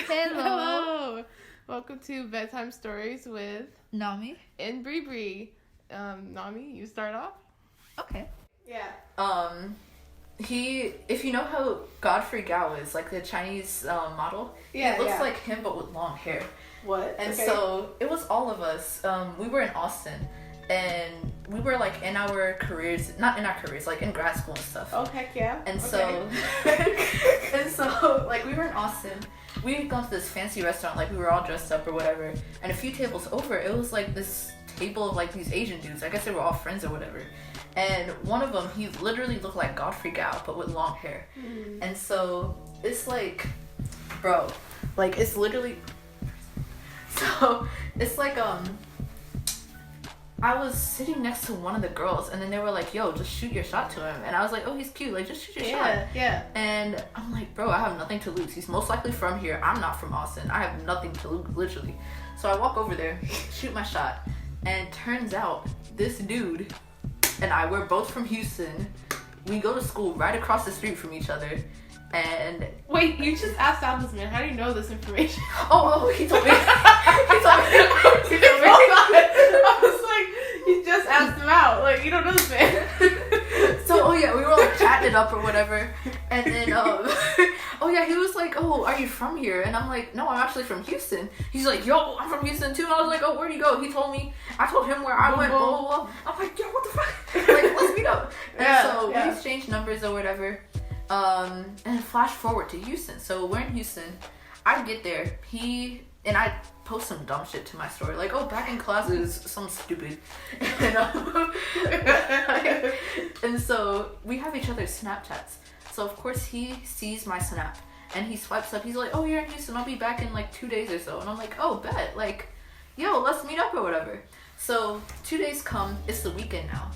Hello. Hello. Welcome to Bedtime Stories with Nami. and Bree. Nami, you start off? Okay. Yeah. If you know how Godfrey Gao is, like the Chinese model, he looks like him but with long hair. What? And so it was all of us. We were in Austin, and we were like in our careers, not in our careers, like in grad school and stuff. Oh, heck yeah. And so, like we were in Austin. We had gone to this fancy restaurant, like we were all dressed up or whatever. And a few tables over, it was like this table of like these Asian dudes. I guess they were all friends or whatever. And one of them, he literally looked like Godfrey Gao, but with long hair. Mm. And so it's like, bro, like it's literally. So it's like I was sitting next to one of the girls, and then they were like, yo, just shoot your shot to him. And I was like, oh, he's cute, like just shoot your shot. Yeah. And I'm like, bro, I have nothing to lose. He's most likely from here. I'm not from Austin. I have nothing to lose, literally. So I walk over there, shoot my shot, and turns out this dude and I, we're both from Houston. We go to school right across the street from each other. And wait, you just asked out this man. How do you know this information? Oh, he told me. He told me. I was like, you just asked him out. Like, you don't know this man. So, we were like chatting it up or whatever. And then, he was like, oh, are you from here? And I'm like, no, I'm actually from Houston. He's like, yo, I'm from Houston too. And I was like, oh, where'd you go? He told me. I told him where I went, blah, blah, blah. I'm like, yo, what the fuck? Like, let's meet up. And we exchanged numbers or whatever. And flash forward to Houston. So we're in Houston. I get there. I post some dumb shit to my story, like, oh, back in classes, something stupid. And so we have each other's Snapchats. So of course he sees my snap and he swipes up. He's like, oh, you're in Houston. I'll be back in like 2 days or so. And I'm like, oh, bet. Like, yo, let's meet up or whatever. So 2 days come. It's the weekend now.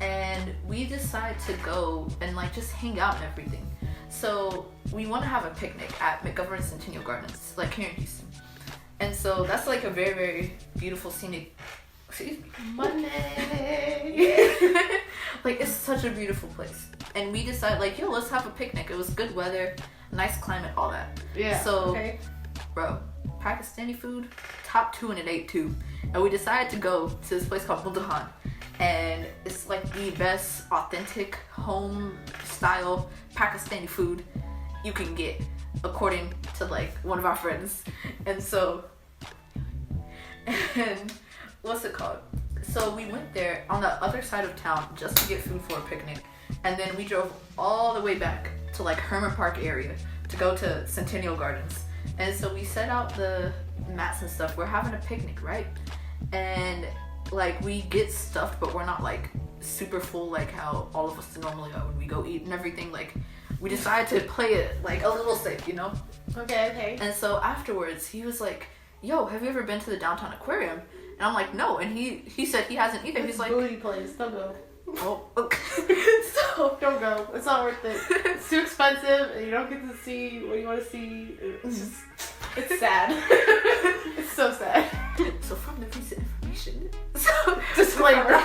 And we decide to go and like just hang out and everything. So we want to have a picnic at McGovern Centennial Gardens, like here in Houston. And so that's like a very, very beautiful scenic. Monday. Like it's such a beautiful place. And we decided like, yo, let's have a picnic. It was good weather, nice climate, all that. Yeah. So, bro, Pakistani food, top 2 and it ate 2. And we decided to go to this place called Muldahan. And it's like the best authentic home style Pakistani food you can get, according to like one of our friends. And so, and what's it called? So we went there on the other side of town just to get food for a picnic. And then we drove all the way back to like Herman Park area to go to Centennial Gardens. And so we set out the mats and stuff. We're having a picnic, right? And like we get stuffed, but we're not like super full like how all of us normally are when we go eat and everything. Like we decided to play it like a little safe, you know? Okay. And so afterwards he was like, yo, have you ever been to the downtown aquarium? And I'm like, no. And he said he hasn't either. He's like, booty place, don't go. Oh, okay. So don't go. It's not worth it. It's too expensive and you don't get to see what you want to see. It's sad. It's so sad. So from the recent information. Disclaimer.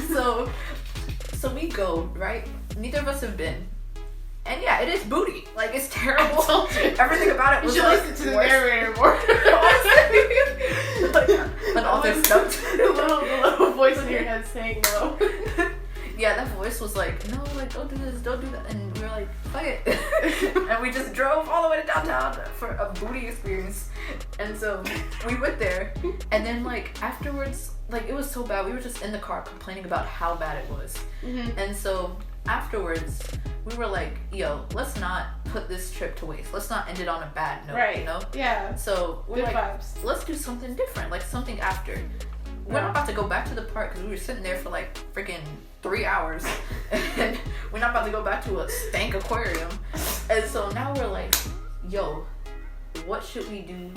So we go, right? Neither of us have been. And yeah, it is booty. Like, it's terrible. I told you. Everything about it was you should like, listen to the narrator more. An author's note. The little voice in your head saying no. Yeah, that voice was like, no, like, don't do this, don't do that. And we were like, fuck it. And we just drove all the way to downtown for a booty experience. And so we went there. And then, like, afterwards, like, it was so bad. We were just in the car complaining about how bad it was. Mm-hmm. And so afterwards, we were like, yo, let's not put this trip to waste. Let's not end it on a bad note, right. You know? Yeah. So we're good like, vibes. Let's do something different, like something after. We're not about to go back to the park because we were sitting there for like freaking 3 hours. And we're not about to go back to a stank aquarium. And so now we're like, yo, what should we do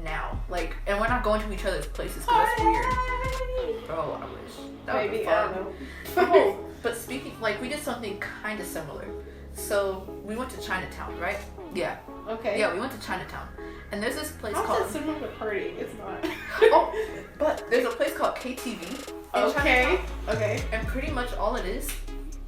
now? Like, and we're not going to each other's places because that's weird. Bro, I wish. That would be fun. I don't know. Oh, but speaking, like, we did something kind of similar. So we went to Chinatown, right? Yeah. Okay. Yeah, we went to Chinatown. And there's this place called... How's that similar to party? It's not. Oh, but there's a place called KTV. Okay. Chinatown. Okay. And pretty much all it is,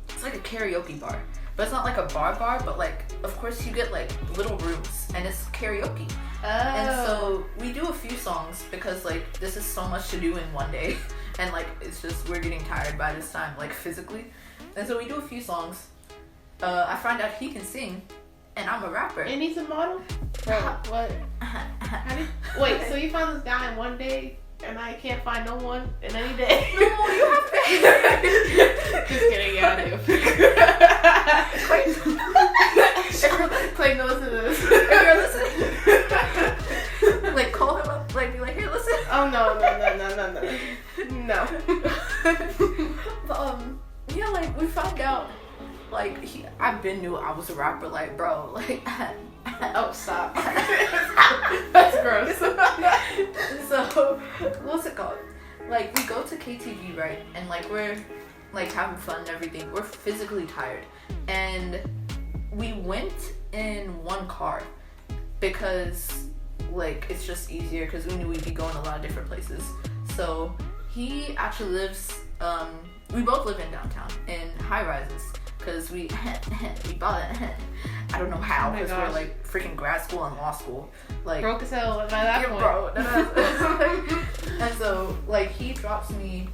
it's like a karaoke bar. but it's not like a bar, but like, of course you get like little rooms and it's karaoke. And so we do a few songs because like this is so much to do in one day, and like it's just we're getting tired by this time, like physically. And so we do a few songs. I find out he can sing, and I'm a rapper. And he's a model? Bro, what? Wait, so you found this guy in one day, and I can't find no one in any day? No, you have to. Just kidding, yeah, I do. Clay, no, listen to this. If you're listening, like call him up, like be like, here, listen. Oh, no. But, yeah, like we found out, like I've been knew I was a rapper, like bro, like. Oh, stop. That's gross. So, what's it called? Like, we go to KTV, right? And, like, we're, like, having fun and everything. We're physically tired. And we went in one car because, like, it's just easier because we knew we'd be going a lot of different places. So, he actually lives, we both live in downtown in high rises. Because we bought it. I don't know how, because we're like freaking grad school and law school. Like broke as hell by that point. Bro. And so like he drops me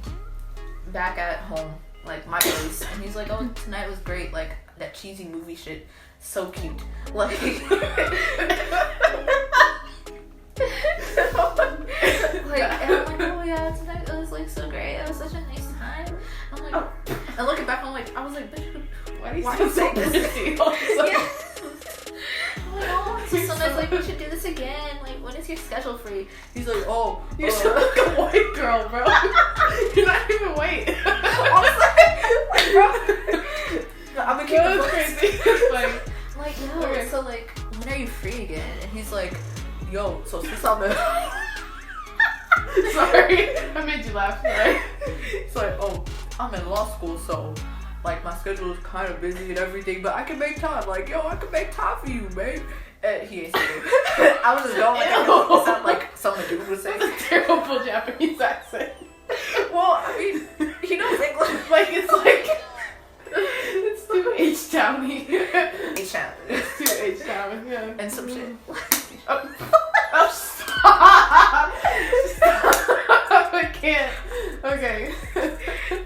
back at home, like my place, and he's like, "Oh, tonight was great. Like that cheesy movie shit, so cute." Like. Like, and I'm like, oh yeah, tonight it was like so great. It was such a nice time. I'm like, oh. And looking back, I'm like, I was like, bitch, why do you say this? Yeah. I'm like, oh, so sometimes like we should do this again. Like, when is your schedule free? He's like, oh, you sound like a white girl, bro. You're not even white. Honestly, bro, I'm gonna keep it crazy. Like, yo, okay. So like, when are you free again? And he's like, yo, so since I'm in. Sorry, I made you laugh, right? It's like, oh, I'm in law school, so like my schedule is kind of busy and everything, but I can make time. Like, yo, I can make time for you, babe. And he ain't saying it. I was just going like it sounded like something a dude would say. That's a terrible Japanese accent. Well, I mean, he knows English. Like it's too H-towny. H-town. It's too H-town, yeah. And some shit. Oh, stop! Stop! I can't. Okay.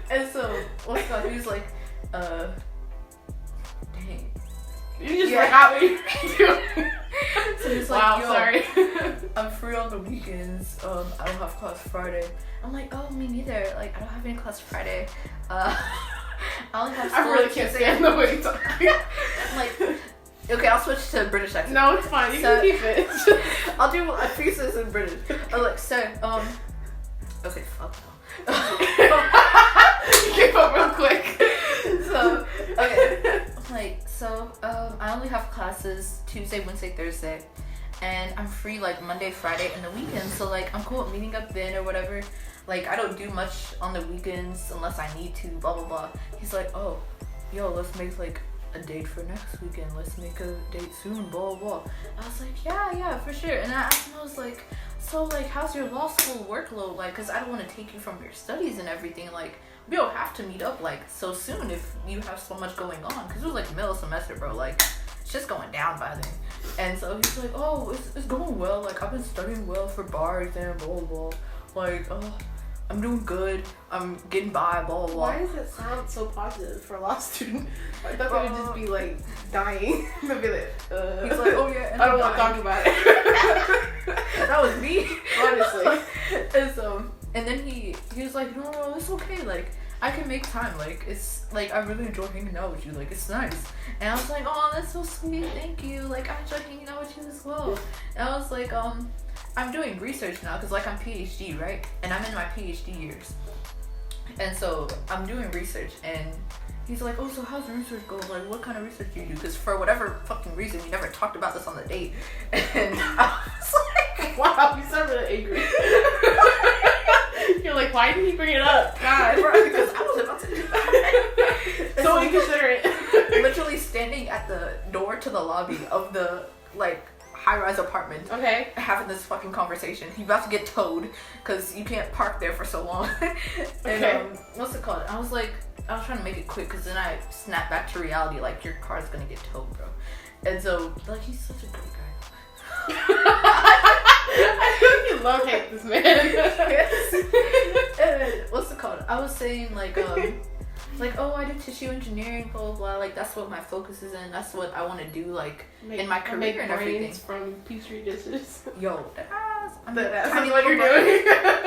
And so, what's up? He was like, dang. You just forgot what you were doing. So he's wow, like, yo, sorry. I'm free on the weekends. I don't have class Friday. I'm like, oh, me neither. Like, I don't have any class Friday. I only have school. I really can't stand the way you talk. I'm like, okay, I'll switch to British accent. No, it's fine. You can keep it. I'll do a pieces in British. I'm like, so, okay, fuck no. You gave up real quick. So, okay. Like, so, I only have classes Tuesday, Wednesday, Thursday. And I'm free, like, Monday, Friday, and the weekends. So, like, I'm cool with meeting up then or whatever. Like, I don't do much on the weekends unless I need to, blah, blah, blah. He's like, oh, yo, let's make, like, a date for next weekend. Let's make a date soon, blah, blah, blah. I was like, yeah, for sure. And I asked him, I was like, so, like, how's your law school workload? Like, because I don't want to take you from your studies and everything. Like, we don't have to meet up, like, so soon if you have so much going on. Because it was, like, middle semester, bro. Like, it's just going down by then. And so he's like, oh, it's going well. Like, I've been studying well for bar exam, blah, blah, blah. Like, I'm doing good. I'm getting by, blah, blah, blah. Why does it sound so positive for a law student? I thought they would just be, like, dying. They'd be like, He's like, oh, yeah. I don't want to talk about it. That was me. Honestly. And so, and then he was like, no, it's okay. Like, I can make time. Like, it's, like, I really enjoy hanging out with you. Like, it's nice. And I was like, oh, that's so sweet. Thank you. Like, I enjoy hanging out with you as well. And I was like, I'm doing research now because, like, I'm PhD, right? And I'm in my PhD years. And so I'm doing research, and he's like, oh, so how's the research going? Like, what kind of research do you do? Because for whatever fucking reason, we never talked about this on the date. And I was like, wow, you sound really angry. You're like, why did he bring it up? God, bro, because I was about to do that. So inconsiderate. Literally standing at the door to the lobby of the, like, high-rise apartment. Okay. Having this fucking conversation. He's about to get towed because you can't park there for so long. And Okay. what's it called? I was trying to make it quick because then I snapped back to reality. Like, your car's gonna get towed, bro. And so, like, he's such a great guy. I feel like you love hate this man. Yes. And what's it called? I was saying like oh, I do tissue engineering, blah blah blah. Like that's what my focus is in. That's what I want to do, like in my career make and everything. brains from petri dishes. Yo, that's That's what you're doing.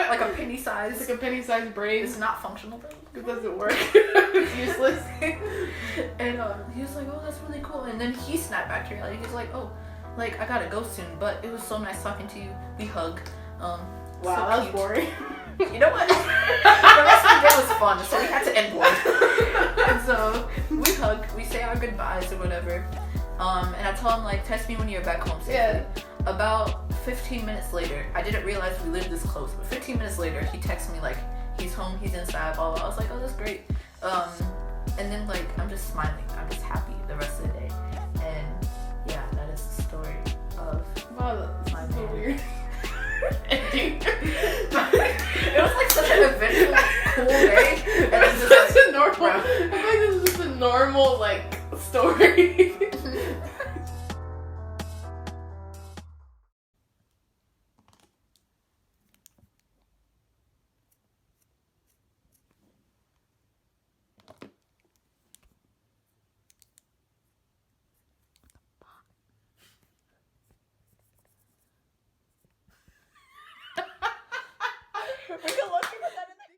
Like a penny size. It's like a penny-sized brain. It's not functional, though. It doesn't work. It's useless. And he was like, oh, that's really cool. And then he snapped back to reality. He's like, oh, like I gotta go soon, but it was so nice talking to you. We hug. Wow, so that was cute. boring. You know what? The rest of the day was fun, so we had to end one. And so we hug, we say our goodbyes or whatever. And I told him like, text me when you're back home safely. Yeah. About 15 minutes later, I didn't realize we lived this close, but 15 minutes later, he texted me like, he's home, he's inside, blah, blah. I was like, oh, that's great. And then like, I'm just smiling. I'm just happy the rest of the day. And yeah, that is the story of Wow, that's so weird. Ending. It was like such an eventful, cool day. And it's just It's like, a normal. bro. I feel like this is just a normal like story.